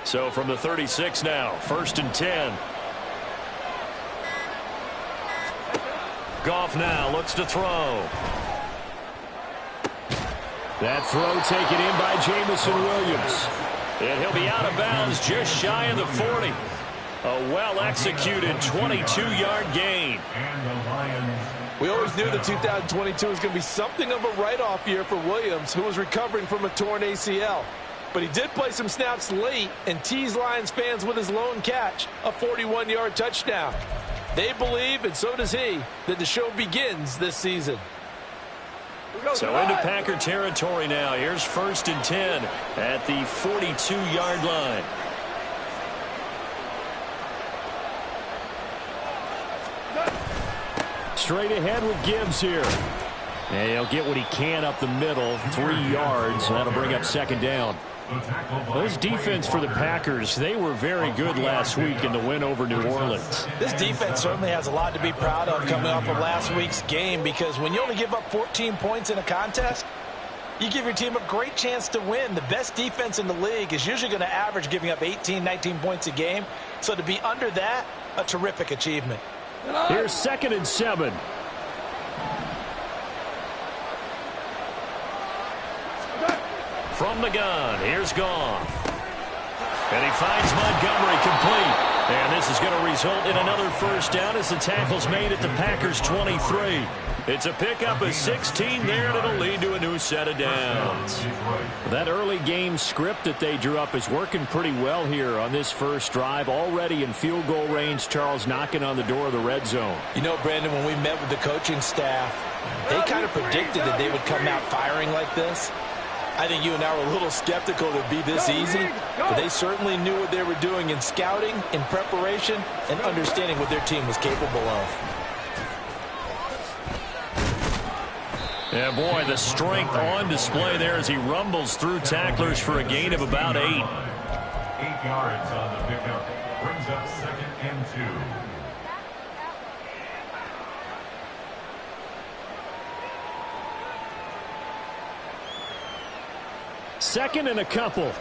So from the 36 now, 1st and 10. Goff now looks to throw. That throw taken in by Jamison Williams. And he'll be out of bounds just shy of the 40. A well-executed 22-yard gain. We always knew that 2022 was going to be something of a write-off year for Williams, who was recovering from a torn ACL. But he did play some snaps late and teased Lions fans with his lone catch, a 41-yard touchdown. They believe, and so does he, that the show begins this season. So into Packer territory now. Here's 1st and 10 at the 42-yard line. Straight ahead with Gibbs here. And he'll get what he can up the middle, 3 yards. That'll bring up 2nd down. Well, this defense for the Packers, they were very good last week in the win over New Orleans. This defense certainly has a lot to be proud of coming off of last week's game, because when you only give up 14 points in a contest, you give your team a great chance to win. The best defense in the league is usually going to average giving up 18, 19 points a game. So to be under that, a terrific achievement. Here's 2nd and 7. From the gun, here's Goff. And he finds Montgomery complete. And this is going to result in another 1st down as the tackle's made at the Packers' 23. It's a pickup of 16 there, and it'll lead to a new set of downs. That early game script that they drew up is working pretty well here on this first drive. Already in field goal range, Charles, knocking on the door of the red zone. You know, Brandon, when we met with the coaching staff, they kind of predicted that they would come out firing like this. I think you and I were a little skeptical it would be this easy, but they certainly knew what they were doing in scouting, in preparation, and understanding what their team was capable of. Yeah, boy, the strength on display there as he rumbles through tacklers for a gain of about 8. 8 yards on the pickup. Brings up 2nd and 2. Second and a couple.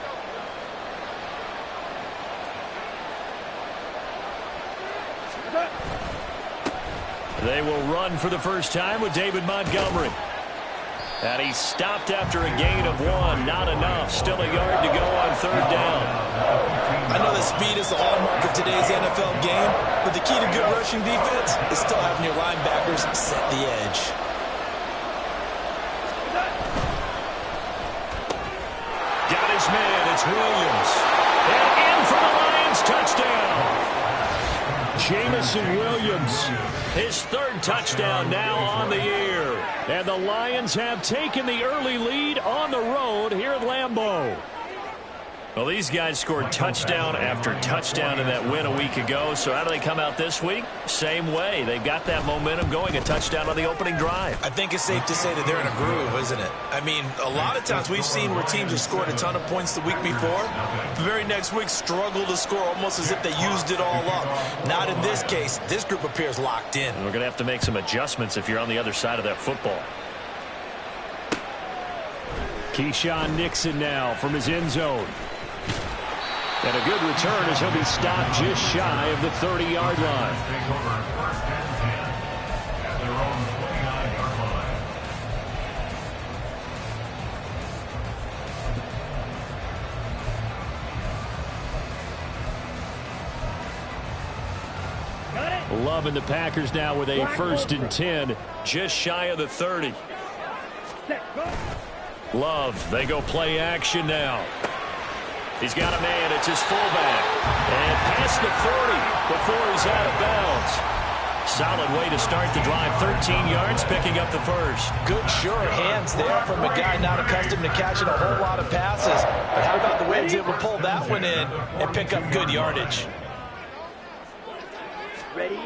They will run for the first time with David Montgomery. And he stopped after a gain of 1. Not enough. Still a yard to go on 3rd down. I know that speed is the hallmark of today's NFL game, but the key to good rushing defense is still having your linebackers set the edge. Got his man. It's Williams. And in for the Lions. Touchdown. Jamison Williams. His 3rd touchdown now on the year. And the Lions have taken the early lead on the road here at Lambeau. Well, these guys scored touchdown after touchdown in that win a week ago. So how do they come out this week? Same way. They've got that momentum going, a touchdown on the opening drive. I think it's safe to say that they're in a groove, isn't it? I mean, a lot of times we've seen where teams have scored a ton of points the week before. The very next week struggle to score almost as if they used it all up. Not in this case. This group appears locked in. And we're going to have to make some adjustments if you're on the other side of that football. Keyshawn Nixon now from his end zone. And a good return as he'll be stopped just shy of the 30-yard line. Take over 1st and 10 at their own 29-yard line. Loving the Packers now with a 1st and 10, just shy of the 30. Love, they go play action now. He's got a man. It's his fullback. And past the 40 before he's out of bounds. Solid way to start the drive. 13 yards, picking up the 1st. Good, sure hands there from a guy not accustomed to catching a whole lot of passes. But how about the way he was able to pull that one in and pick up good yardage? Ready?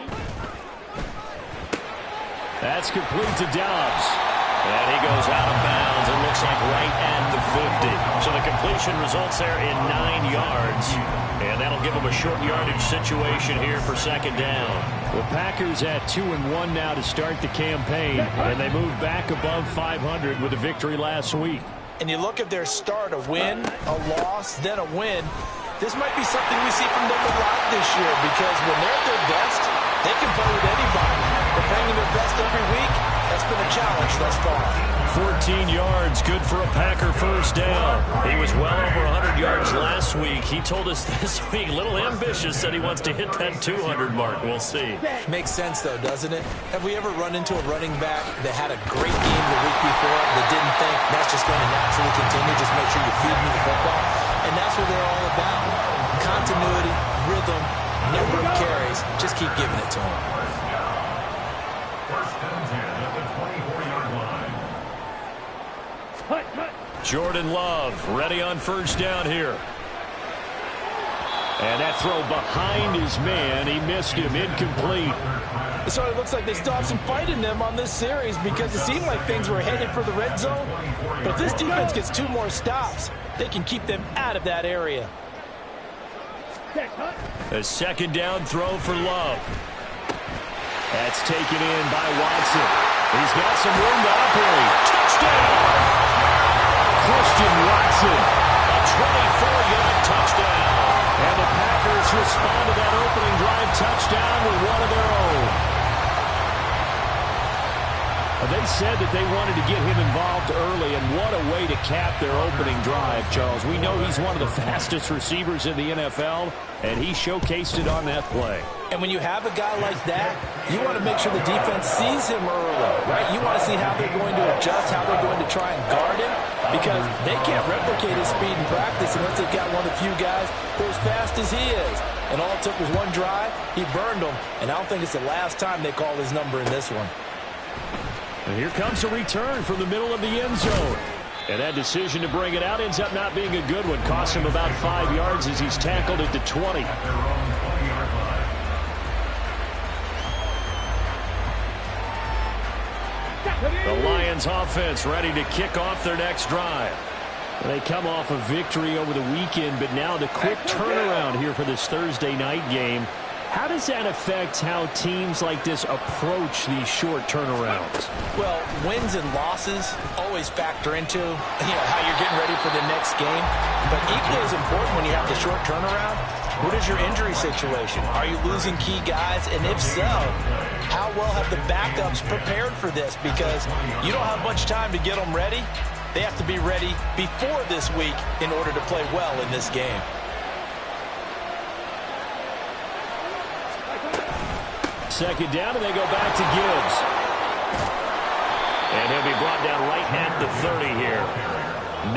That's complete to Dobbs. And he goes out of bounds. It looks like right at the 50. So the completion results there in 9 yards. And that'll give them a short yardage situation here for 2nd down. The Packers at 2-1 now to start the campaign. And they move back above 500 with a victory last week. And you look at their start, a win, a loss, then a win. This might be something we see from them a lot this year because when they're at their best, they can play with anybody. But bringing their best every week, that's been a challenge thus far. 14 yards, good for a Packer first down. He was well over 100 yards last week. He told us this week, a little ambitious, said he wants to hit that 200 mark. We'll see. Makes sense, though, doesn't it? Have we ever run into a running back that had a great game the week before that didn't think that's just going to naturally continue? Just make sure you feed me the football. And that's what they're all about. Continuity, rhythm, number of carries. Just keep giving it to them. First and 10 at the 24-yard line. Jordan Love ready on first down here. And that throw behind his man. He missed him. Incomplete. So it looks like they still have some fight in them on this series because it seemed like things were headed for the red zone. But if this defense gets 2 more stops, they can keep them out of that area. A second down throw for Love. That's taken in by Watson. He's got some room to operate. Touchdown! Christian Watson, a 24-yard touchdown. And the Packers respond to that opening drive touchdown with one of their own. They said that they wanted to get him involved early, and what a way to cap their opening drive, Charles. We know he's one of the fastest receivers in the NFL, and he showcased it on that play. And when you have a guy like that, you want to make sure the defense sees him early, right? You want to see how they're going to adjust, how they're going to try and guard him, because they can't replicate his speed in practice unless they've got one of the few guys who are as fast as he is. And all it took was one drive. He burned them, and I don't think it's the last time they call his number in this one. And here comes a return from the middle of the end zone. And that decision to bring it out ends up not being a good one. Costs him about 5 yards as he's tackled at the 20. The Lions offense ready to kick off their next drive. They come off a victory over the weekend, but now the quick turnaround here for this Thursday night game. How does that affect how teams like this approach these short turnarounds? Well, wins and losses always factor into, how you're getting ready for the next game. But equally as important when you have the short turnaround, what is your injury situation? Are you losing key guys? And if so, how well have the backups prepared for this? Because you don't have much time to get them ready. They have to be ready before this week in order to play well in this game. Second down, and they go back to Gibbs. And he'll be brought down right at the 30 here.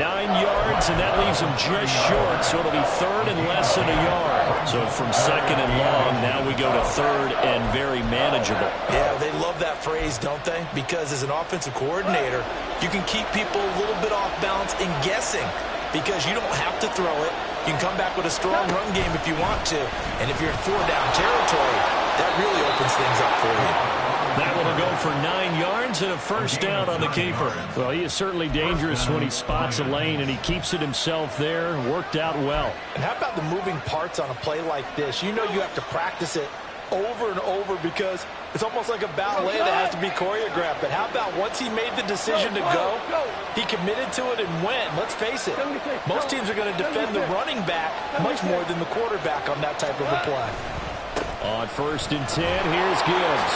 9 yards, and that leaves him just short, so it'll be third and less than a yard. So from second and long, now we go to third and very manageable. Yeah, they love that phrase, don't they? Because as an offensive coordinator, you can keep people a little bit off balance and guessing because you don't have to throw it. You can come back with a strong run game if you want to. And if you're in 4-down territory, that really opens things up for you. That one will go for 9 yards and a first down on the keeper. Well, he is certainly dangerous when he spots a lane, and he keeps it himself there. Worked out well. And how about the moving parts on a play like this? You know you have to practice it over and over because it's almost like a ballet that has to be choreographed. But how about once he made the decision to go, he committed to it and went. Let's face it, most teams are going to defend the running back much more than the quarterback on that type of a play. On first and 10, here's Gibbs.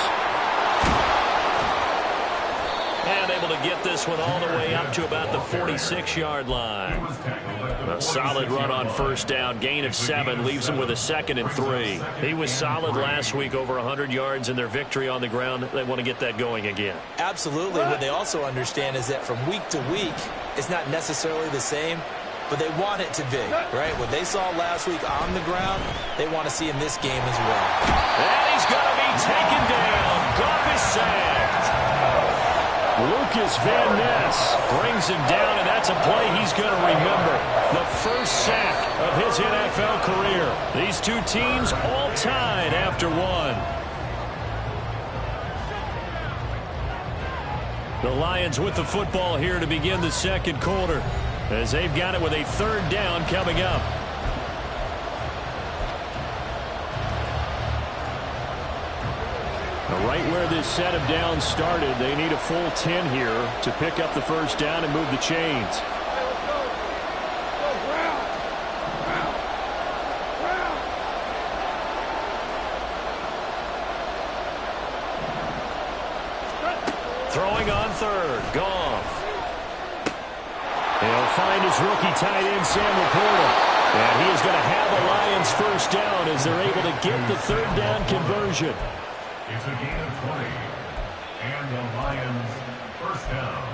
And able to get this one all the way up to about the 46-yard line. A solid run on first down. Gain of 7 leaves him with a 2nd and 3. He was solid last week, over 100 yards in their victory on the ground. They want to get that going again. Absolutely. What they also understand is that from week to week, it's not necessarily the same, but they want it to be, right? What they saw last week on the ground, they want to see in this game as well. And he's going to be taken down. Goff is sacked. Lucas Van Ness brings him down, and that's a play he's going to remember. The first sack of his NFL career. These two teams all tied after one. The Lions with the football here to begin the second quarter, as they've got it with a third down coming up. Right where this set of downs started, they need a full 10 here to pick up the first down and move the chains. Throwing on third. Goff. He'll find his rookie tight end, Sam Laporta. And he is going to have the Lions first down as they're able to get the third down conversion. It's a gain of 20. And the Lions first down.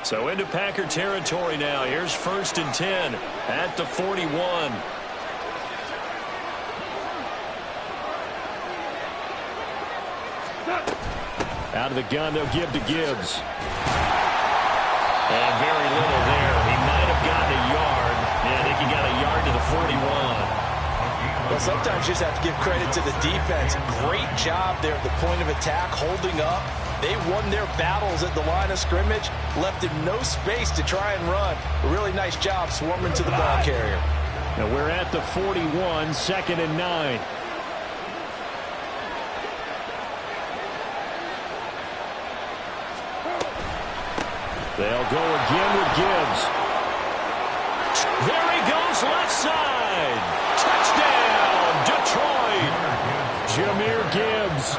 So into Packer territory now. Here's 1st and 10 at the 41. Out of the gun, they'll give to Gibbs. And very little there. He might have gotten a yard. Yeah, I think he got a yard to the 41. Well, sometimes you just have to give credit to the defense. Great job there at the point of attack, holding up. They won their battles at the line of scrimmage, left him no space to try and run. A really nice job swarming to the ball carrier. Now we're at the 41, 2nd and 9. They'll go again with Gibbs. There he goes, left side. Touchdown, Detroit. Jahmyr Gibbs,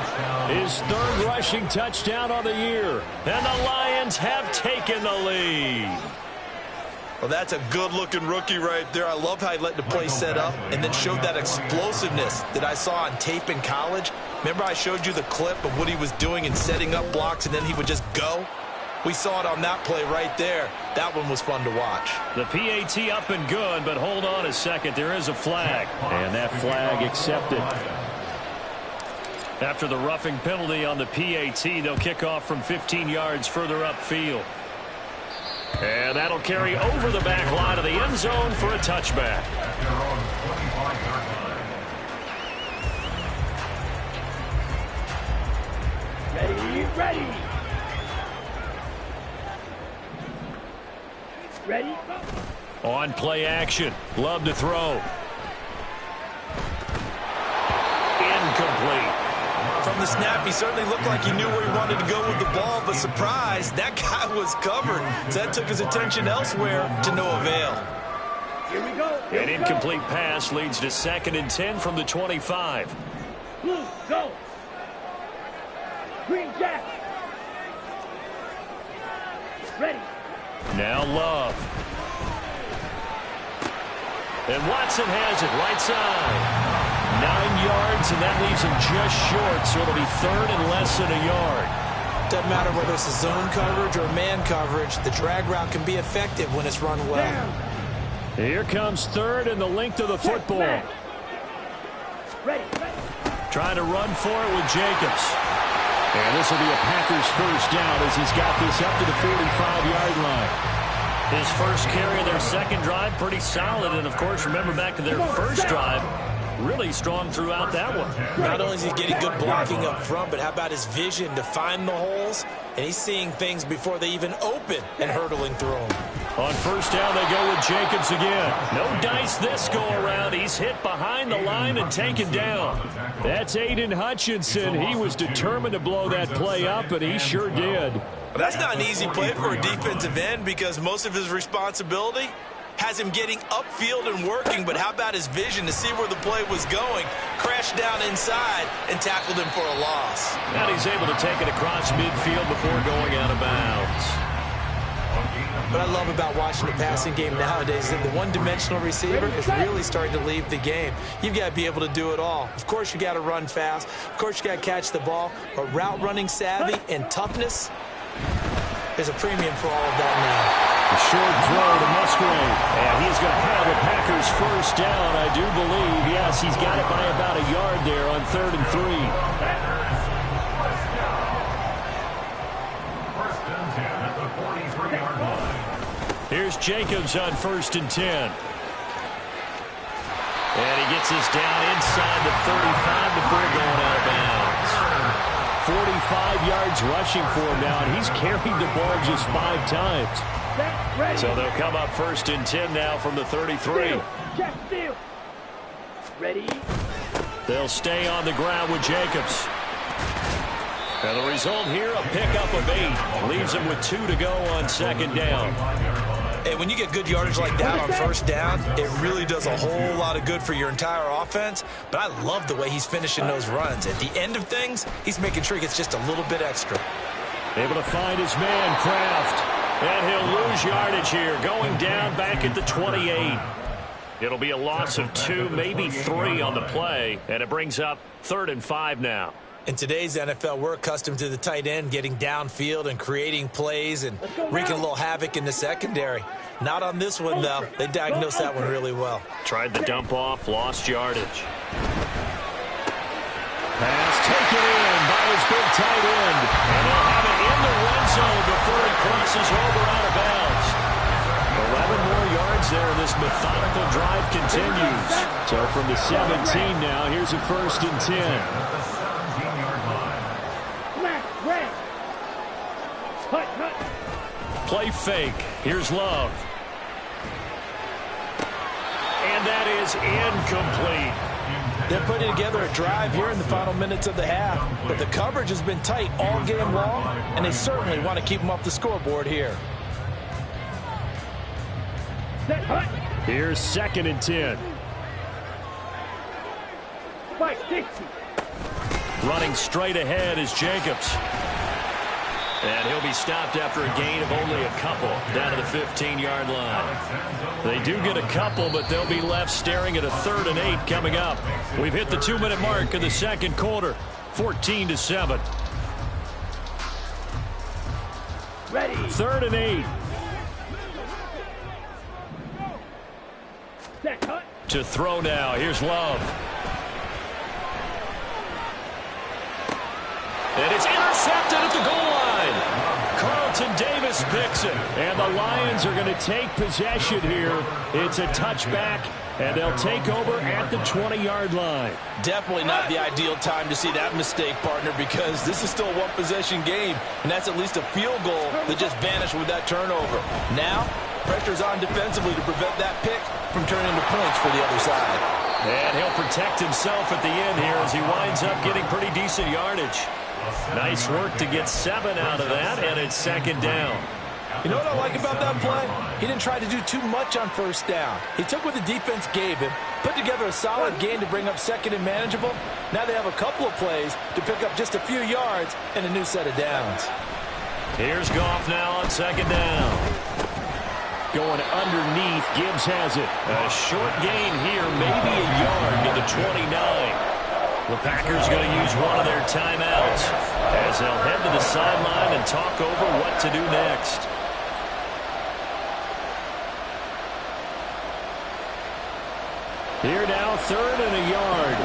his 3rd rushing touchdown on the year. And the Lions have taken the lead. Well, that's a good-looking rookie right there. I love how he let the play set up and then showed that explosiveness that I saw on tape in college. Remember I showed you the clip of what he was doing and setting up blocks, and then he would just go? We saw it on that play right there. That one was fun to watch. The PAT up and good, but hold on a second. There is a flag. And that flag accepted. After the roughing penalty on the PAT, they'll kick off from 15 yards further upfield. And that'll carry over the back line of the end zone for a touchback. Ready. Ready? On play action. Love to throw. Incomplete. From the snap, he certainly looked like he knew where he wanted to go with the ball, but surprise, that guy was covered. So that took his attention elsewhere to no avail. Here we go. An incomplete pass leads to 2nd and 10 from the 25. Blue, go. Green Jack. Ready. Now Love. And Watson has it right side. 9 yards, and that leaves him just short, so it'll be 3rd and less than a yard. Doesn't matter whether it's a zone coverage or man coverage, the drag route can be effective when it's run well. Here comes 3rd and the length of the football. Ready. Trying to run for it with Jacobs. And this will be a Packers first down as he's got this up to the 45-yard line. His first carry of their 2nd drive, pretty solid. And, of course, remember back to their first drive, really strong throughout that one. Not only is he getting good blocking up front, but how about his vision to find the holes? And he's seeing things before they even open and hurdling through them. On first down, they go with Jacobs again. No dice this go-around. He's hit behind the line and taken down. That's Aiden Hutchinson. He was determined to blow that play up, and he sure did. Well, that's not an easy play for a defensive end because most of his responsibility has him getting upfield and working, but how about his vision to see where the play was going? Crashed down inside and tackled him for a loss. And he's able to take it across midfield before going out of bounds. What I love about watching the passing game nowadays is that the one-dimensional receiver is really starting to leave the game. You've got to be able to do it all. Of course, you got to run fast. Of course, you got to catch the ball. But route running savvy and toughness, there's a premium for all of that now. A short throw to Musgrave. And he's going to have the Packers first down, I do believe. Yes, he's got it by about a yard there on 3rd and 3. Here's Jacobs on 1st and 10. And he gets this down inside the 35 before going out of bounds. 45 yards rushing for him now, and he's carried the ball just 5 times. So they'll come up 1st and 10 now from the 33. Check, steal. Ready. They'll stay on the ground with Jacobs. And the result here, a pickup of 8. Leaves him with 2 to go on 2nd down. And when you get good yardage like that on first down, it really does a whole lot of good for your entire offense. But I love the way he's finishing those runs. At the end of things, he's making sure he gets just a little bit extra. Able to find his man, Kraft. And he'll lose yardage here, going down back at the 28. It'll be a loss of 2, maybe 3 on the play, and it brings up 3rd and 5 now. In today's NFL, we're accustomed to the tight end getting downfield and creating plays and wreaking a little havoc in the secondary. Not on this one, though. They diagnosed that one really well. Tried the dump off, lost yardage. Pass taken in by his big tight end. And they'll have it in the red zone before he crosses over out of bounds. 11 more yards there, and this methodical drive continues. So from the 17 now, here's a 1st and 10. Play fake. Here's Love. And that is incomplete. They're putting together a drive here in the final minutes of the half, but the coverage has been tight all game long, and they certainly want to keep them off the scoreboard here. Here's 2nd and 10. Running straight ahead is Jacobs. And he'll be stopped after a gain of only a couple down to the 15-yard line. They do get a couple, but they'll be left staring at a 3rd and 8 coming up. We've hit the 2-minute mark of the second quarter, 14-7. Ready. 3rd and 8. Set, cut. To throw now. Here's Love. And it's intercepted at the goal line. Carlton Davis picks it. And the Lions are going to take possession here. It's a touchback, and they'll take over at the 20-yard line. Definitely not the ideal time to see that mistake, partner, because this is still a one-possession game, and that's at least a field goal that just vanished with that turnover. Now, pressure's on defensively to prevent that pick from turning into points for the other side. And he'll protect himself at the end here as he winds up getting pretty decent yardage. Nice work to get 7 out of that, and it's 2nd down. You know what I like about that play? He didn't try to do too much on first down. He took what the defense gave him, put together a solid gain to bring up 2nd and manageable. Now they have a couple of plays to pick up just a few yards and a new set of downs. Here's Goff now on 2nd down. Going underneath, Gibbs has it. A short gain here, maybe a yard to the 29. The Packers going to use one of their timeouts as they'll head to the sideline and talk over what to do next. Here now, 3rd and a yard.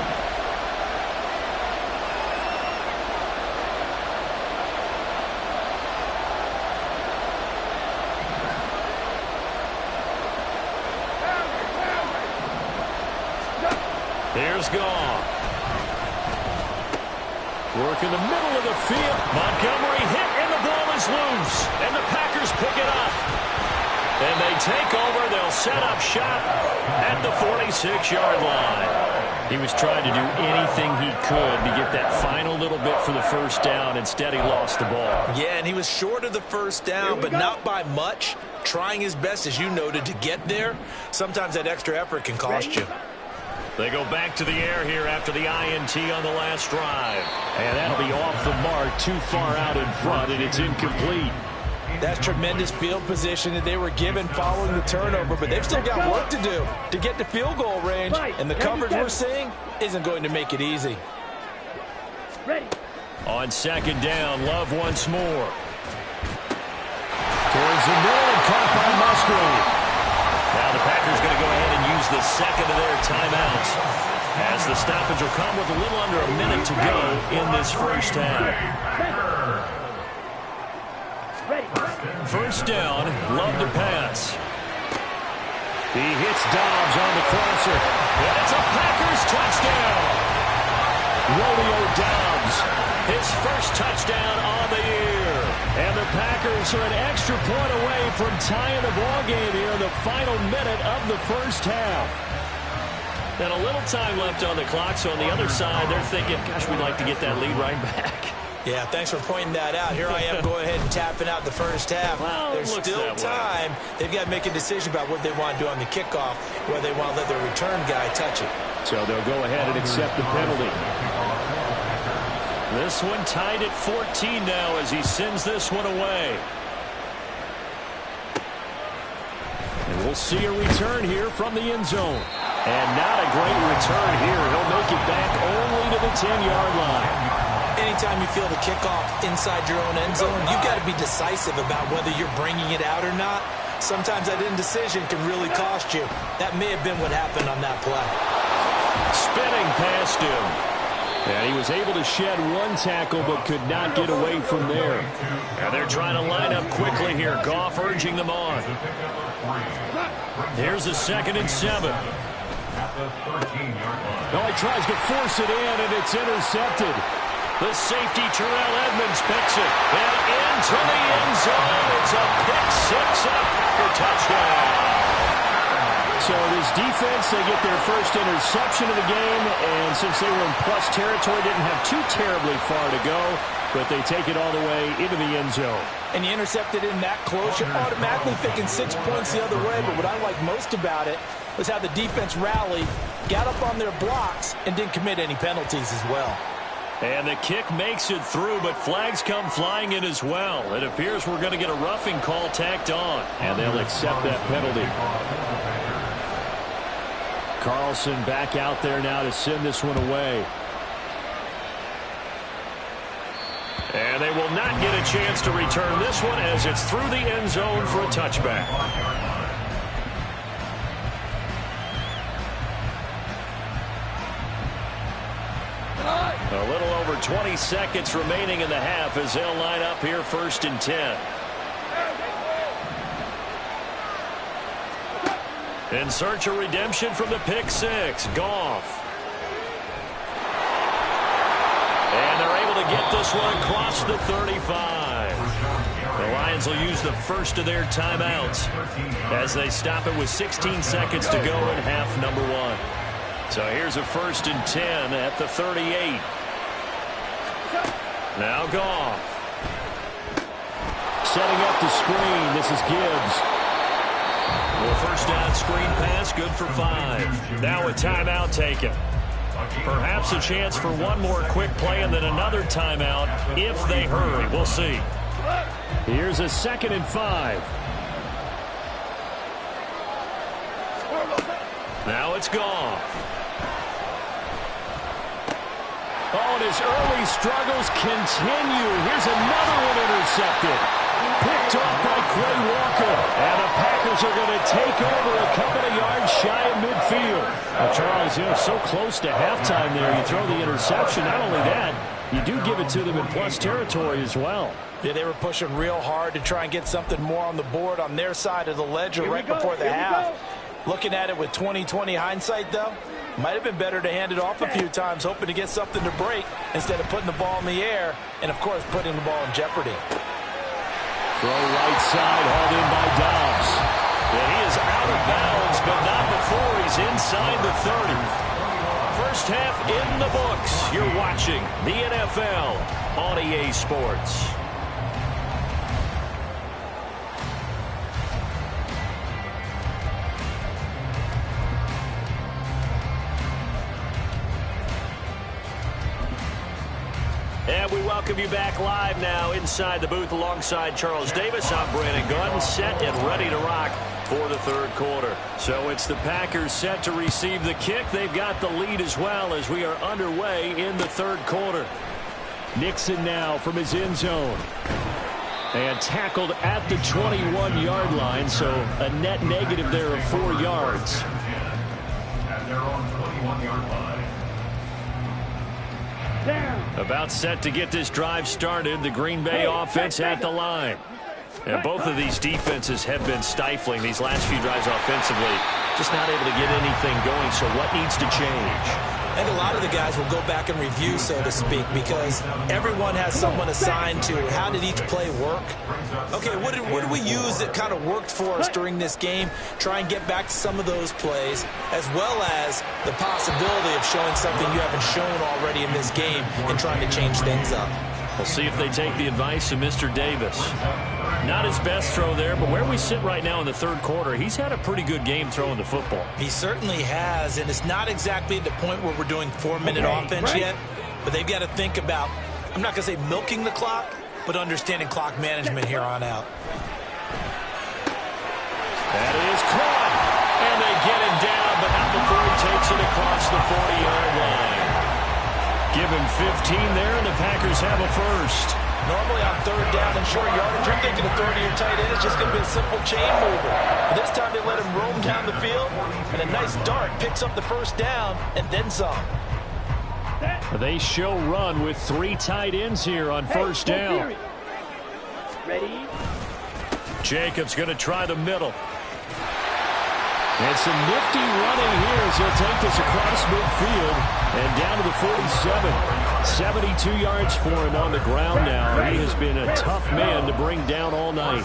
Here's Goff. Work in the middle of the field. Montgomery hit, and the ball is loose. And the Packers pick it up. And they take over. They'll set up shop at the 46-yard line. He was trying to do anything he could to get that final little bit for the first down. Instead, he lost the ball. Yeah, and he was short of the first down, but not by much. Trying his best, as you noted, to get there. Sometimes that extra effort can cost you. They go back to the air here after the INT on the last drive. And that'll be off the mark, too far out in front, and it's incomplete. That's tremendous field position that they were given following the turnover, but they've still got work to do to get to field goal range, and the coverage we're seeing isn't going to make it easy. Ready. On 2nd down, Love once more. Towards the middle and caught by Musgrave. Now the Packers going to go ahead and use the 2nd of their timeouts as the stoppage will come with a little under a minute to go in this first half. First down, Love to pass. He hits Dobbs on the crosser. And it's a Packers touchdown. Romeo Dobbs, his first touchdown on the year. And the Packers are an extra point away from tying the ballgame here in the final minute of the first half. And a little time left on the clock, so on the other side, they're thinking, gosh, we'd like to get that lead right back. Yeah, thanks for pointing that out. Here I am going ahead and tapping out the first half. Well, there's still time. They've got to make a decision about what they want to do on the kickoff, whether they want to let their return guy touch it. So they'll go ahead and accept the penalty. This one tied at 14 now as he sends this one away. And we'll see a return here from the end zone. And not a great return here. He'll make it back only to the 10-yard line. Anytime you feel the kickoff inside your own end zone, you've got to be decisive about whether you're bringing it out or not. Sometimes that indecision can really cost you. That may have been what happened on that play. Spinning past him. And he was able to shed one tackle but could not get away from there. And they're trying to line up quickly here. Goff urging them on. Here's a 2nd and 7. Oh, he tries to force it in, and it's intercepted. The safety, Terrell Edmonds, picks it. And into the end zone. It's a pick six and a Packer touchdown. So this defense, they get their first interception of the game. And since they were in plus territory, didn't have too terribly far to go. But they take it all the way into the end zone. And you intercepted in that close, you're automatically thinking 6 points the other way. But what I like most about it was how the defense rallied, got up on their blocks, and didn't commit any penalties as well. And the kick makes it through, but flags come flying in as well. It appears we're going to get a roughing call tacked on, and they'll accept that penalty. Carlson back out there now to send this one away. And they will not get a chance to return this one as it's through the end zone for a touchback. A little over 20 seconds remaining in the half as they'll line up here 1st and 10. In search of redemption from the pick six. Goff. And they're able to get this one across the 35. The Lions will use the first of their timeouts as they stop it with 16 seconds to go in half number 1. So here's a 1st and 10 at the 38. Now Goff. Setting up the screen. This is Gibbs. Well, first down screen pass, good for 5. Now a timeout taken. Perhaps a chance for one more quick play and then another timeout if they hurry. We'll see. Here's a 2nd and 5. Now it's Goff. Oh, and his early struggles continue. Here's another one intercepted. Picked off by Quay Walker. And the Packers are going to take over a couple of yards shy of midfield. Now, Charles, so close to halftime there. You throw the interception. Not only that, you do give it to them in plus territory as well. Yeah, they were pushing real hard to try and get something more on the board on their side of the ledger right before the half. Looking at it with 20/20 hindsight, though, might have been better to hand it off a few times, hoping to get something to break instead of putting the ball in the air and, of course, putting the ball in jeopardy. Throw right side, hauled in by Dobbs. And he is out of bounds, but not before he's inside the 30. First half in the books. You're watching the NFL on EA Sports. And we welcome you back live now inside the booth alongside Charles Davis. I'm Brandon Gunn, set and ready to rock for the third quarter. So it's the Packers set to receive the kick. They've got the lead as well as we are underway in the third quarter. Nixon now from his end zone. And tackled at the 21-yard line, so a net negative there of 4 yards. At their own 21-yard line. About set to get this drive started. The Green Bay offense at the line. And both of these defenses have been stifling these last few drives offensively. Just not able to get anything going, so what needs to change? I think a lot of the guys will go back and review, so to speak, because everyone has someone assigned to how did each play work. Okay, what did we use that kind of worked for us during this game? Try and get back to some of those plays, as well as the possibility of showing something you haven't shown already in this game and trying to change things up. We'll see if they take the advice of Mr. Davis. Not his best throw there, but where we sit right now in the third quarter, he's had a pretty good game throwing the football. He certainly has, and it's not exactly at the point where we're doing 4-minute offense yet, but they've got to think about, I'm not going to say milking the clock, but understanding clock management here on out. That is caught, and they get him down, but not before he takes it across the 40-yard line. Give him 15 there, and the Packers have a first. Normally on third down and short yardage, you're thinking a third to your tight end. It's just going to be a simple chain mover. But this time they let him roam down the field, and a nice dart picks up the first down and then some. They show run with 3 tight ends here on first down. Ready? Jacobs going to try the middle. And some nifty running here as he'll take this across midfield and down to the 47. 72 yards for him on the ground now. He has been a tough man to bring down all night.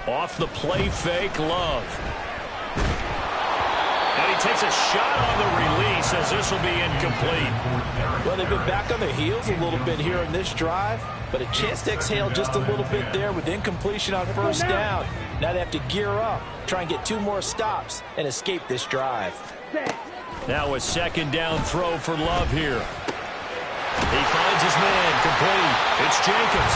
Off the play fake, Love. And he takes a shot on the release as this will be incomplete. Well, they've been back on their heels a little bit here in this drive, but a chance to exhale just a little bit there with incompletion on first down. Now they have to gear up, try and get 2 more stops, and escape this drive. Now a second down throw for Love here. He finds his man, complete. It's Jacobs.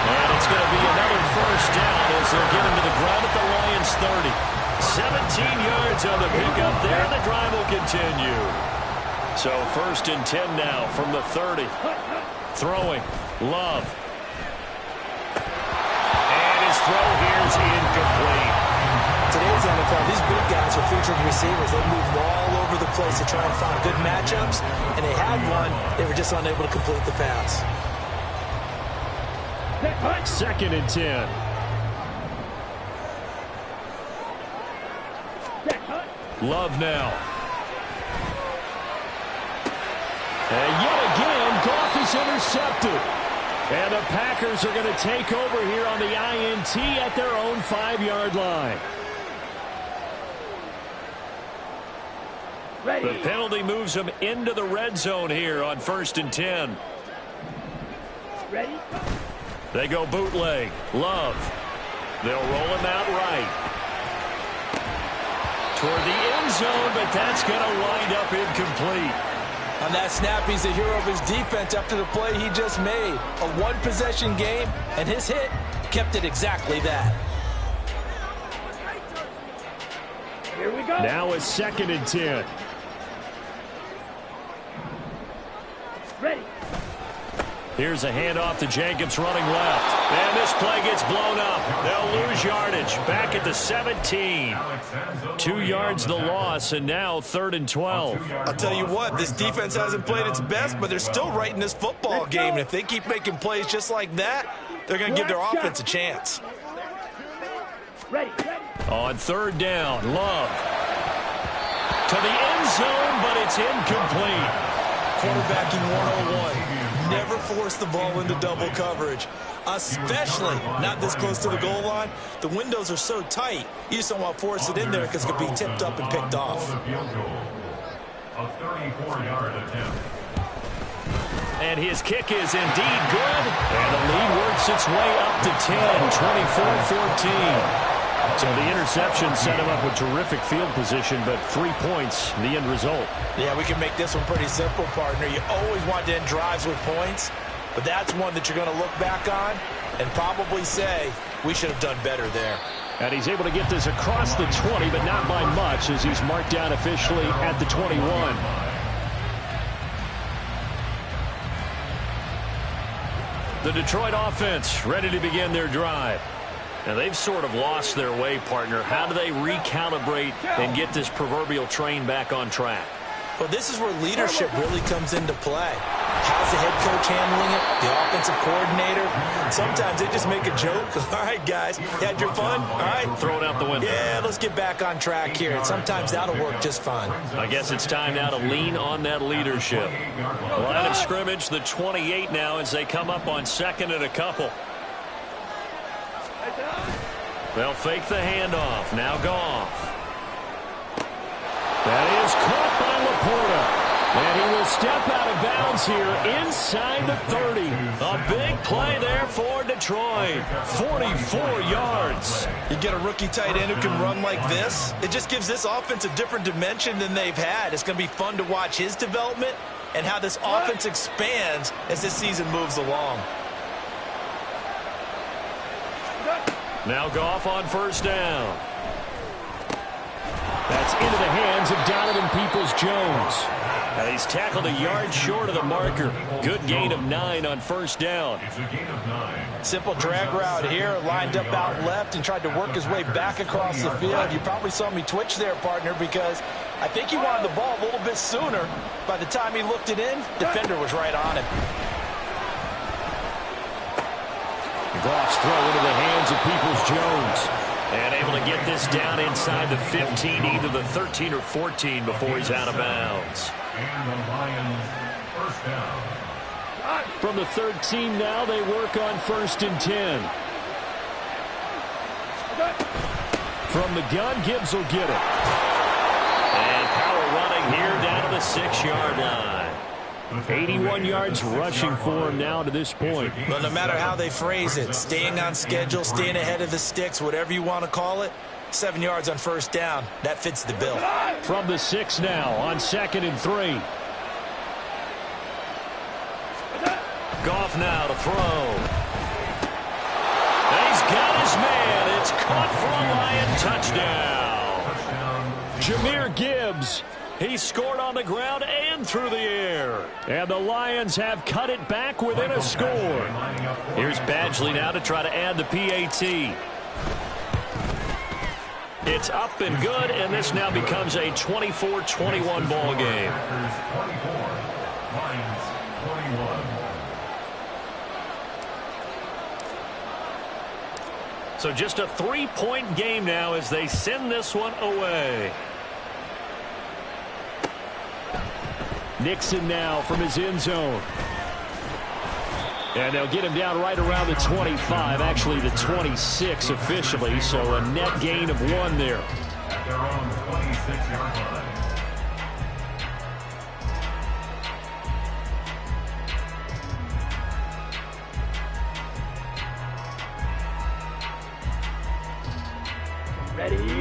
And it's going to be another first down as they'll get him to the ground at the Lions 30. 17 yards on the pickup there. The drive will continue. So first and 10 now from the 30. Throwing. Love. And his throw here is incomplete. Today's NFL, these big guys are featured receivers. They move all over the place to try and find good matchups, and they had one. They were just unable to complete the pass. Second and 10. Love now. And yet again, Goff is intercepted. And the Packers are going to take over here on the INT at their own 5-yard line. Ready. The penalty moves them into the red zone here on first and 10. Ready? They go bootleg. Love. They'll roll him out right. Toward the end zone, but that's going to wind up incomplete. On that snap, he's the hero of his defense after the play he just made. A one-possession game, and his hit kept it exactly that. Here we go. Now it's second and 10. Ready. Here's a handoff to Jacobs running left. And this play gets blown up. They'll lose yardage. Back at the 17. 2 yards the loss, and now third and 12. I'll tell you what, this defense hasn't played its best, but they're still right in this football game. And if they keep making plays just like that, they're going to give their offense a chance. Ready. On third down, Love. To the end zone, but it's incomplete. Quarterbacking 101. Never force the ball into double coverage, especially not this close to the goal line. The windows are so tight, you just don't want to force it in there because it could be tipped up and picked off. A 34-yard attempt. And his kick is indeed good. And the lead works its way up to 10, 24-14. So the interception set him up with terrific field position, but 3 points, the end result. Yeah, we can make this one pretty simple, partner. You always want to end drives with points, but that's one that you're going to look back on and probably say, we should have done better there. And he's able to get this across the 20, but not by much, as he's marked down officially at the 21. The Detroit offense ready to begin their drive. Now, they've sort of lost their way, partner. How do they recalibrate and get this proverbial train back on track? Well, this is where leadership really comes into play. How's the head coach handling it? The offensive coordinator? Sometimes they just make a joke. All right, guys, you had your fun? All right. Throw it out the window. Yeah, let's get back on track here. And sometimes that'll work just fine. I guess it's time now to lean on that leadership. Line of scrimmage, the 28 now as they come up on second and a couple. They'll fake the handoff. Now Goff. That is caught by Laporta. And he will step out of bounds here inside the 30. A big play there for Detroit. 44 yards. You get a rookie tight end who can run like this. It just gives this offense a different dimension than they've had. It's going to be fun to watch his development and how this offense expands as this season moves along. Now Goff on first down. That's into the hands of Donovan Peoples-Jones. Now he's tackled a yard short of the marker. Good gain of 9 on first down. It's a gain of 9. Simple drag route here, lined up out left and tried to work his way back across the field. You probably saw me twitch there, partner, because I think he wanted the ball a little bit sooner. By the time he looked it in, defender was right on him. Goff's throw into the hands of Peoples-Jones. And able to get this down inside the 15, either the 13 or 14 before he's out of bounds. And the Lions first down. From the 13 now, they work on 1st and 10. From the gun, Gibbs will get it. And power running here down to the 6-yard line. 81 yards rushing for him now to this point. But no matter how they phrase it, staying on schedule, staying ahead of the sticks, whatever you want to call it, 7 yards on first down, that fits the bill. From the 6 now on 2nd and 3. Goff now to throw. And he's got his man. It's caught for a Lion touchdown. Jahmyr Gibbs. He scored on the ground and through the air. And the Lions have cut it back within a score. Here's Badgley now to try to add the PAT. It's up and good, and this now becomes a 24-21 ball game. So just a 3-point game now as they send this one away. Nixon now from his end zone. And they'll get him down right around the 25, actually the 26 officially, so a net gain of 1 there. At their own 26-yard line.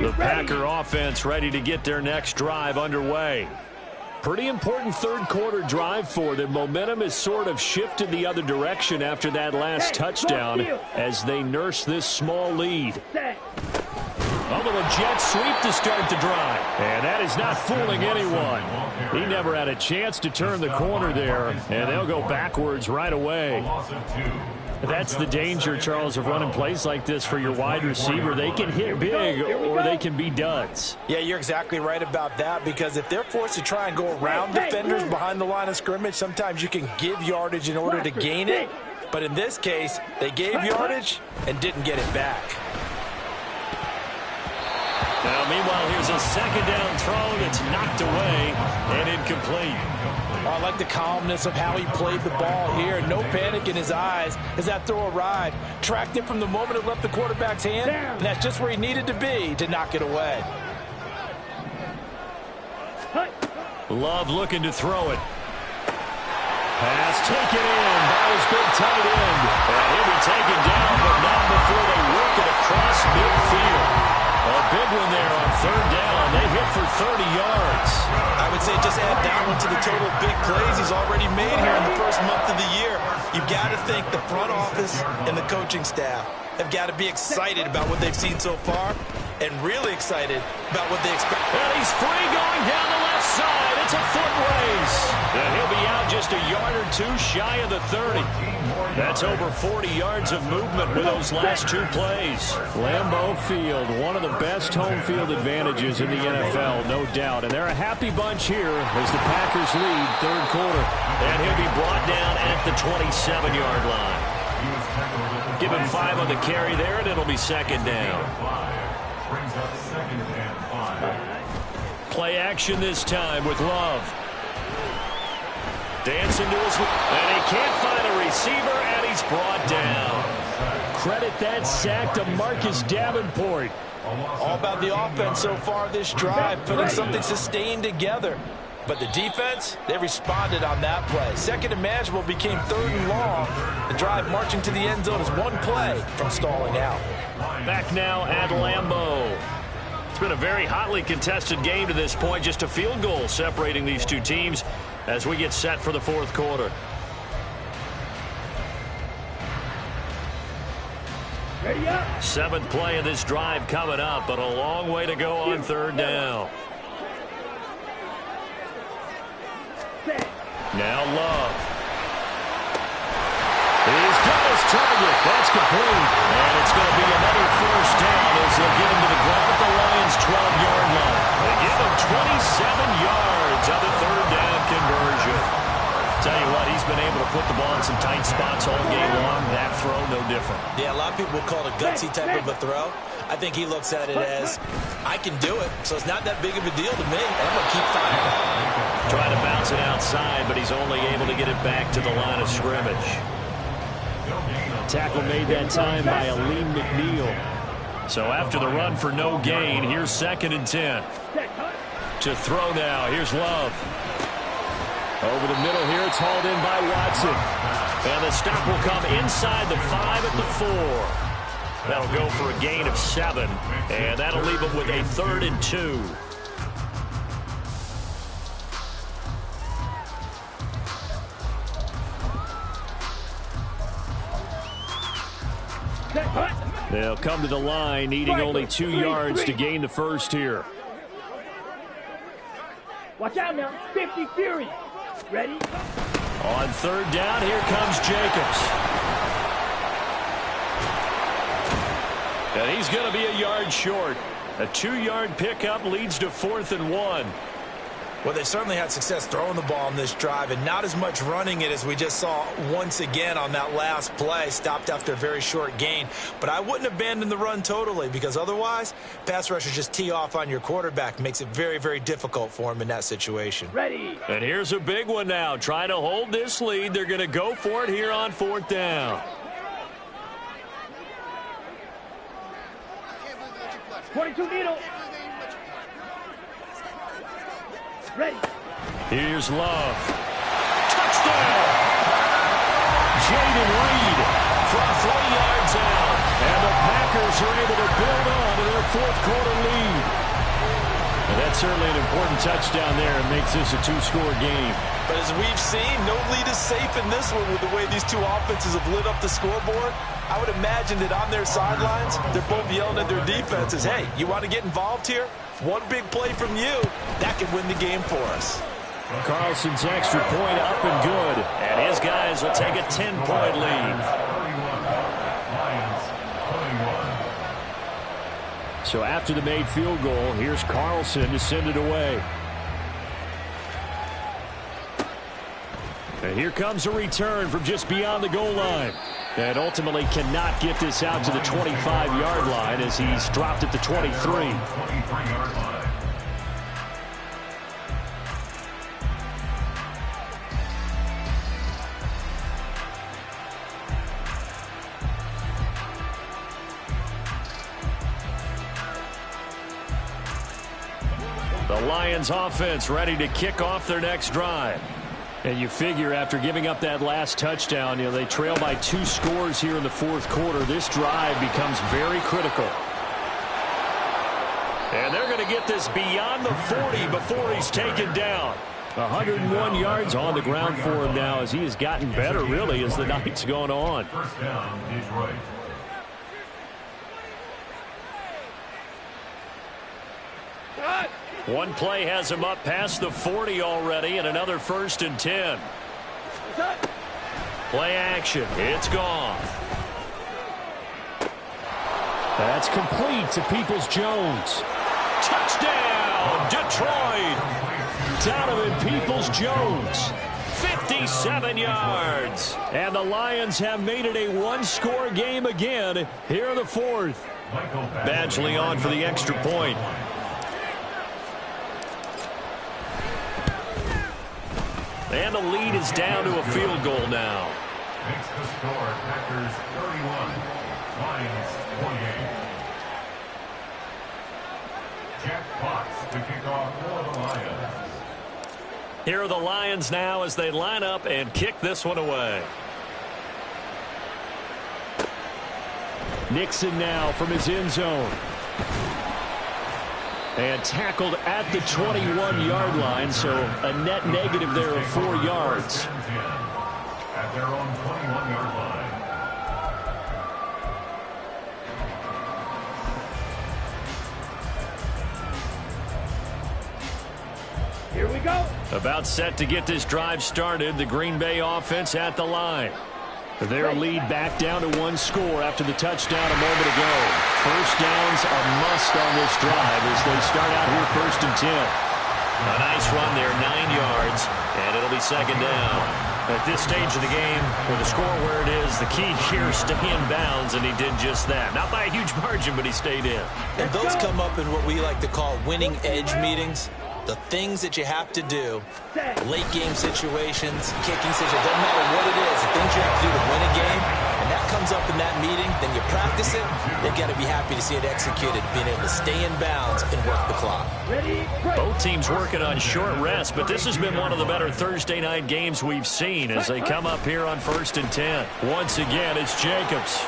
The Packer offense ready to get their next drive underway. Pretty important third-quarter drive for them. Momentum has sort of shifted the other direction after that last touchdown as they nurse this small lead. A little jet sweep to start the drive. And that is not fooling anyone. He never had a chance to turn the corner there, and they'll go backwards right away. That's the danger, Charles, of running plays like this for your wide receiver. They can hit big or they can be duds. Yeah, you're exactly right about that, because if they're forced to try and go around defenders behind the line of scrimmage, sometimes you can give yardage in order to gain it. But in this case, they gave yardage and didn't get it back. Now, meanwhile, here's a second down throw that's knocked away and incomplete. I like the calmness of how he played the ball here. No panic in his eyes as that throw arrived. Tracked it from the moment it left the quarterback's hand, and that's just where he needed to be to knock it away. Love looking to throw it. Pass taken in by his big tight end. And he'll be taken down, but not before they work it across midfield. A big one there on third down. They hit for 30 yards. I would say just add that one to the total big plays he's already made here in the first month of the year. You've got to think the front office and the coaching staff have got to be excited about what they've seen so far and really excited about what they expect. And he's free going down the left side. It's a foot race. And he'll be out just a yard or two shy of the 30. That's over 40 yards of movement with those last 2 plays. Lambeau Field, one of the best home field advantages in the NFL, no doubt. And they're a happy bunch here as the Packers lead third quarter. And he'll be brought down at the 27-yard line. Give him 5 on the carry there, and it'll be second down. Brings up 2nd and 5. Play action this time with Love. Dancing to his... And he can't find a receiver, and he's brought down. Credit that sack to Marcus Davenport. All about the offense so far this drive, putting something sustained together. But the defense, they responded on that play. Second and manageable became third and long. The drive marching to the end zone is one play from stalling out. Back now at Lambeau. It's been a very hotly contested game to this point. Just a field goal separating these two teams as we get set for the fourth quarter. Ready up. Seventh play of this drive coming up, but a long way to go on third down. Now Love. He's got his target. That's complete. And it's going to be another first down as they'll get him to the ground at the Lions' 12-yard line. They give him 27 yards on the third down conversion. Tell you what, he's been able to put the ball in some tight spots all game long. That throw, no different. Yeah, a lot of people would call it a gutsy type of a throw. I think he looks at it as, I can do it, so it's not that big of a deal to me, and I'm going to keep firing. Trying to bounce it outside, but he's only able to get it back to the line of scrimmage. Tackle made that time by Aleem McNeil. So after the run for no gain, here's 2nd and 10. To throw now, here's Love. Over the middle here, it's hauled in by Watson. And the stop will come inside the 5 at the 4. That'll go for a gain of 7, and that'll leave him with a 3rd and 2. They'll come to the line, needing only 2 yards to gain the first here. Watch out now. 50 Fury. Ready? On third down, here comes Jacobs. And he's going to be a yard short. A 2-yard pickup leads to 4th and 1. Well, they certainly had success throwing the ball on this drive and not as much running it as we just saw once again on that last play. Stopped after a very short gain. But I wouldn't abandon the run totally because otherwise, pass rushers just tee off on your quarterback. Makes it very, very difficult for him in that situation. Ready. And here's a big one now. Trying to hold this lead. They're going to go for it here on 4th down. 22 needle. Ready. Here's Love. Touchdown! Jaden Reed from 40 yards out. And the Packers are able to build on to their fourth quarter lead. And that's certainly an important touchdown there. It makes this a 2-score game. But as we've seen, no lead is safe in this one with the way these two offenses have lit up the scoreboard. I would imagine that on their sidelines, they're both yelling at their defenses, hey, you want to get involved here? One big play from you, that could win the game for us. Carlson's extra point up and good. And his guys will take a 10-point lead. So after the made field goal, here's Carlson to send it away. And here comes a return from just beyond the goal line. And ultimately cannot get this out to the 25-yard line as he's dropped at the 23. The Lions offense ready to kick off their next drive. And you figure after giving up that last touchdown, they trail by 2 scores here in the fourth quarter. This drive becomes very critical. And they're going to get this beyond the 40 before he's taken down. 101 yards on the ground for him now as he has gotten better, really, as the night's gone on. First down, Detroit. One play has him up past the 40 already, and another 1st and 10. Play action. It's gone. That's complete to Peoples-Jones. Touchdown, Detroit. Donovan Peoples-Jones. 57 yards. And the Lions have made it a 1-score game again here in the fourth. Badgley on for the extra point. And the lead is down to a field goal now. Makes the score Packers 31, Lions 28. Jack Fox to kick off for the Lions. Here are the Lions now as they line up and kick this one away. Nixon now from his end zone. And tackled at the 21-yard line, so a net negative there of 4 yards. At their own 21-yard line. Here we go. About set to get this drive started, the Green Bay offense at the line. Their lead back down to 1 score after the touchdown a moment ago. First downs a must on this drive as they start out here 1st and 10. A nice run there, 9 yards, and it'll be 2nd down. At this stage of the game, with the score where it is, the key here is stay in bounds, and he did just that. Not by a huge margin, but he stayed in. And those come up in what we like to call winning edge meetings. The things that you have to do, late game situations, kicking situations, doesn't matter what it is, the things you have to do to win a game, and that comes up in that meeting, then you practice it, they've got to be happy to see it executed, being able to stay in bounds and work the clock. Ready, break. Both teams working on short rest, but this has been one of the better Thursday night games we've seen as they come up here on 1st and 10. Once again, it's Jacobs.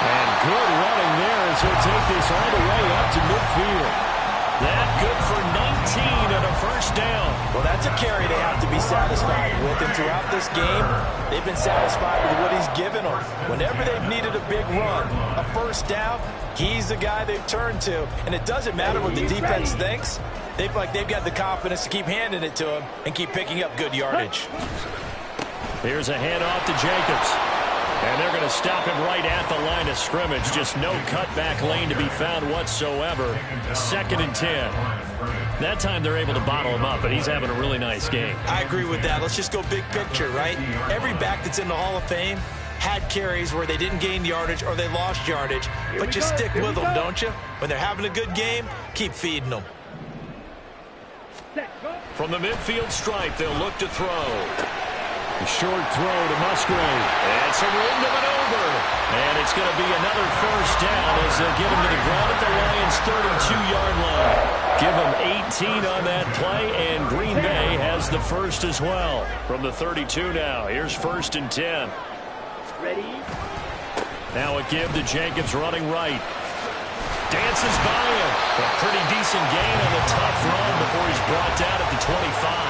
And good running there as he'll take this all the way up to midfield. That good for 19 and a 1st down. Well, that's a carry they have to be satisfied with, and throughout this game, they've been satisfied with what he's given them. Whenever they've needed a big run, a 1st down, he's the guy they've turned to. And it doesn't matter what the defense thinks. They feel like they've got the confidence to keep handing it to him and keep picking up good yardage. Here's a handoff to Jacobs. And they're going to stop him right at the line of scrimmage. Just no cutback lane to be found whatsoever. 2nd and 10. That time they're able to bottle him up, but he's having a really nice game. I agree with that. Let's just go big picture, right? Every back that's in the Hall of Fame had carries where they didn't gain yardage or they lost yardage. But you stick with them, don't you? When they're having a good game, keep feeding them. From the midfield stripe, they'll look to throw. A short throw to Musgrave. And some room to maneuver. And it's going to be another 1st down as they get him to the ground at the Lions' 32-yard line. Give him 18 on that play, and Green Bay has the 1st as well. From the 32 now, here's 1st and 10. Ready. Now a give to Jacobs running right. Dances by him. A pretty decent gain on the tough run before he's brought down at the 25.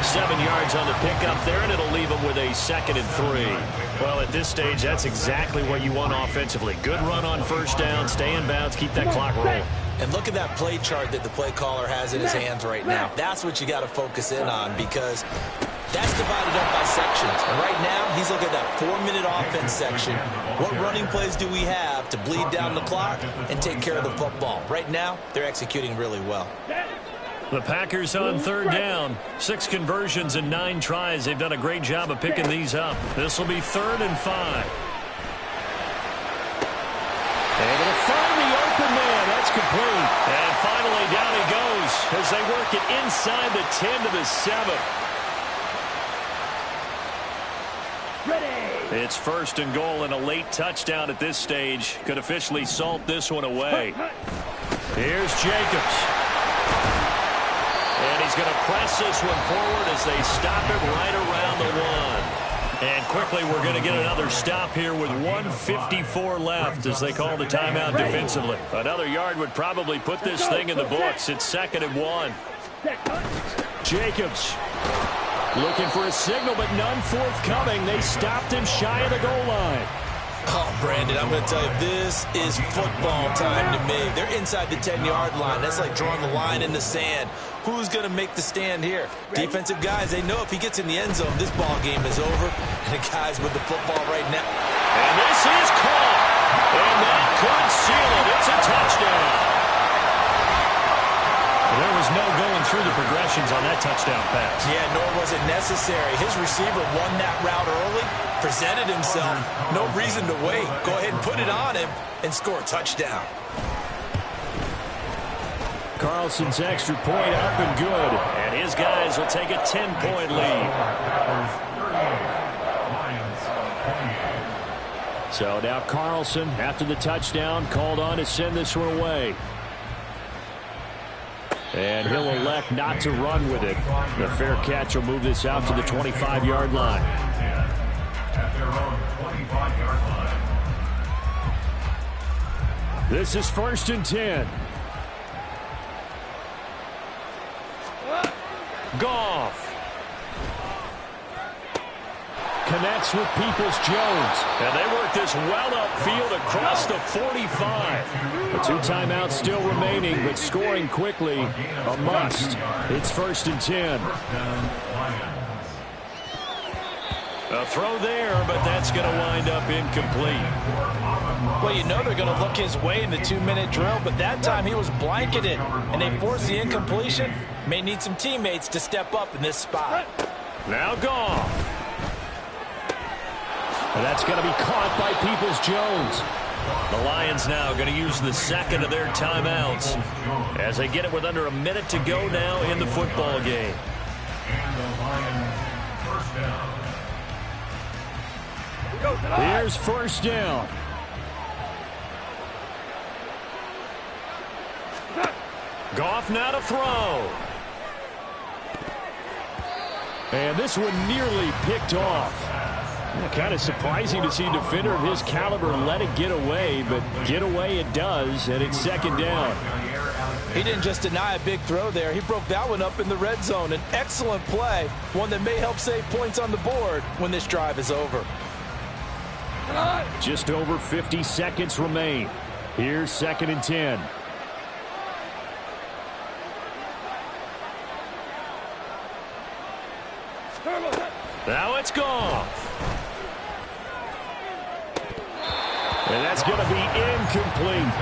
7 yards on the pickup there, and it'll leave him with a 2nd and 3. Well, at this stage, that's exactly what you want offensively. Good run on 1st down, stay in bounds, keep that clock rolling. And look at that play chart that the play caller has in his hands right now. That's what you got to focus in on because that's divided up by sections. And right now, he's looking at that 4-minute offense section. What running plays do we have to bleed down the clock and take care of the football? Right now, they're executing really well. The Packers on 3rd down. 6 conversions and 9 tries. They've done a great job of picking these up. This will be 3rd and 5. Able to find the open man. That's complete. And finally down he goes as they work it inside the 10 to the 7. Ready. It's 1st and goal and a late touchdown at this stage. Could officially salt this one away. Here's Jacobs. And he's going to press this one forward as they stop him right around the 1. And quickly we're going to get another stop here with 1:54 left as they call the timeout defensively. Another yard would probably put this thing in the books. It's 2nd and 1. Jacobs looking for a signal, but none forthcoming. They stopped him shy of the goal line. Oh, Brandon, I'm going to tell you, this is football time to me. They're inside the 10-yard line. That's like drawing the line in the sand. Who's going to make the stand here? Defensive guys, they know if he gets in the end zone, this ball game is over. And the guys with the football right now. And this is caught. And that could seal it. It's a touchdown. There was no going through the progressions on that touchdown pass. Yeah, nor was it necessary. His receiver won that route early, presented himself. No reason to wait. Go ahead and put it on him and score a touchdown. Carlson's extra point up and good. And his guys will take a 10-point lead. So now Carlson, after the touchdown, called on to send this one away. And he'll elect not to run with it. The fair catch will move this out to the 25-yard line. At their own 25-yard line. This is 1st and 10. Goff. Connects with Peoples-Jones. And they work this well upfield across the 45. The 2 timeouts still remaining, but scoring quickly, a must. It's 1st and 10. A throw there, but that's going to wind up incomplete. Well, you know they're going to look his way in the 2-minute drill, but that time he was blanketed, and they forced the incompletion. May need some teammates to step up in this spot. Now Goff. And that's going to be caught by Peoples-Jones. The Lions now going to use the second of their timeouts as they get it with under a minute to go now in the football game. And the Lions first down. Here's 1st down. Goff now to throw. And this one nearly picked off. Kind of surprising to see a defender of his caliber let it get away, but get away it does, and it's 2nd down. He didn't just deny a big throw there. He broke that one up in the red zone. An excellent play, one that may help save points on the board when this drive is over. Just over 50 seconds remain. Here's 2nd and 10. Now it's Goff. And that's going to be incomplete.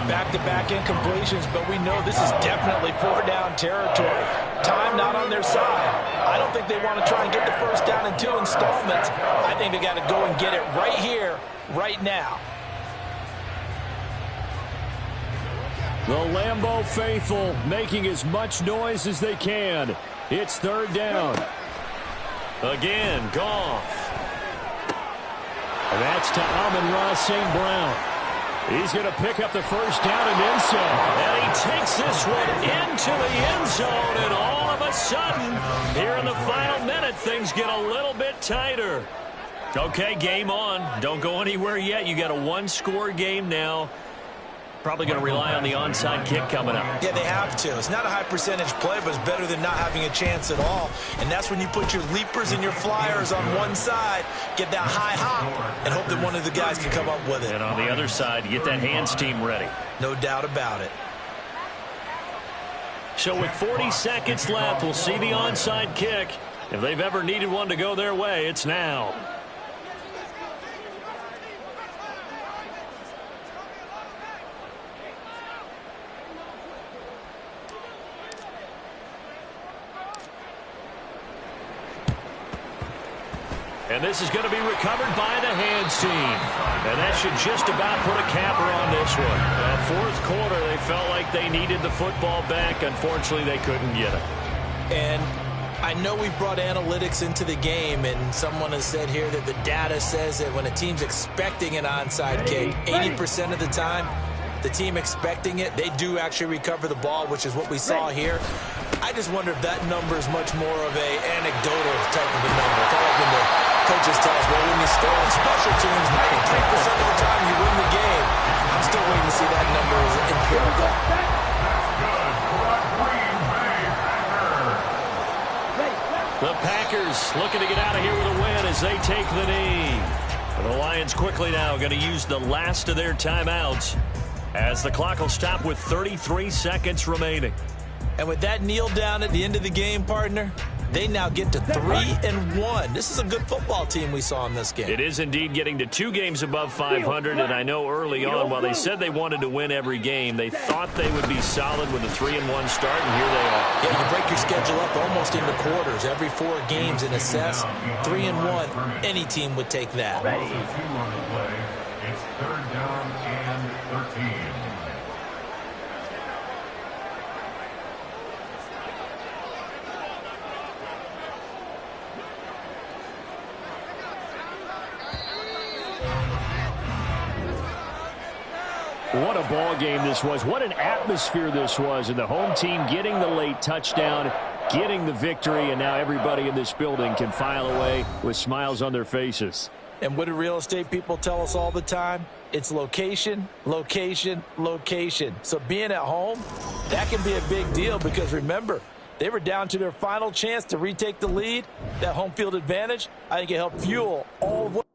Back-to-back incompletions, but we know this is definitely 4-down territory. Time not on their side. I don't think they want to try and get the 1st down in 2 installments. I think they got to go and get it right here, right now. The Lambeau faithful making as much noise as they can. It's 3rd down. Again, Goff. That's to Amon-Ra St. Brown. He's going to pick up the 1st down and then some. And he takes this one into the end zone, and all of a sudden, here in the final minute, things get a little bit tighter. Okay, game on. Don't go anywhere yet. You got a 1-score game now. Probably going to rely on the onside kick coming up. Yeah, they have to. It's not a high percentage play, but it's better than not having a chance at all. And that's when you put your leapers and your flyers on one side, get that high hop, and hope that one of the guys can come up with it. And on the other side, get that hands team ready. No doubt about it. So with 40 seconds left, we'll see the onside kick. If they've ever needed one to go their way, it's now. And this is going to be recovered by the hands team. And that should just about put a capper on this one. 4th quarter, they felt like they needed the football back. Unfortunately, they couldn't get it. And I know we brought analytics into the game, and someone has said here that the data says that when a team's expecting an onside kick, 80% of the time, the team expecting it, they do actually recover the ball, which is what we saw here. I just wonder if that number is much more of a anecdotal type of a number. Kind of like when the coaches tell us, well, when you score on special teams, 93% of the time you win the game. I'm still waiting to see that number as empirical. The Packers looking to get out of here with a win as they take the knee. The Lions quickly now going to use the last of their timeouts as the clock will stop with 33 seconds remaining. And with that kneel down at the end of the game, partner, they now get to 3-1. This is a good football team we saw in this game. It is indeed getting to 2 games above 500, and I know early on, while they said they wanted to win every game, they thought they would be solid with a 3-1 start, and here they are. Yeah, you break your schedule up almost into quarters, every 4 games and assess 3-1. Any team would take that. Also 2 on the play. It's 3rd down and 13. What a ball game this was. What an atmosphere this was. And the home team getting the late touchdown, getting the victory, and now everybody in this building can file away with smiles on their faces. And what do real estate people tell us all the time? It's location, location, location. So being at home, that can be a big deal because remember, they were down to their final chance to retake the lead. That home field advantage, I think it helped fuel all of what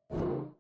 break.